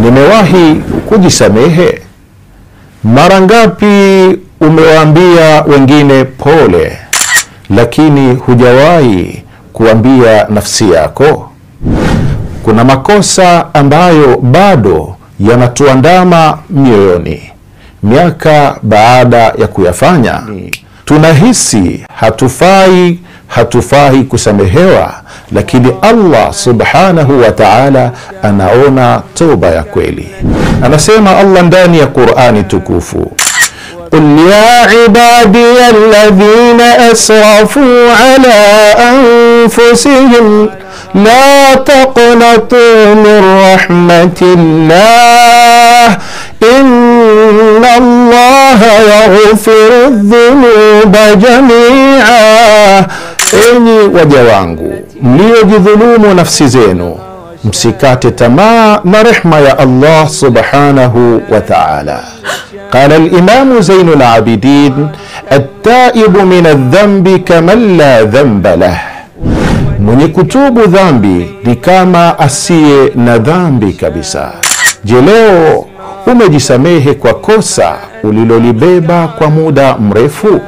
nimewahi kujisamehe? Mara ngapi umewaambia wengine pole, lakini hujawahi kuambia nafsi yako? Kuna makosa ambayo bado yanatuandama mioyoni. Miaka baada ya kuyafanya, tunahisi hatufai kusamehewa, lakini Allah subhanahu wa ta'ala anaona toba ya kweli. Anasema Allah ndani ya Qur'ani tukufu, قل يا عبادي الذين أسرفوا على أنفسهم لا تقنطوا من رحمة الله إن الله يغفر الذنوب جميعا. Enyi waja wangu mliojidhulumu nafsi zenu, msikate tamaa na rehma ya Allah subhanahu wa ta'ala. قال الإمام زين العابدين التائب من الذنب كمن لا ذنب له. Mwenye kutubu dhambi ni kama asiye na dhambi kabisa. Je, leo umejisamehe kwa kosa ulilolibeba kwa muda mrefu?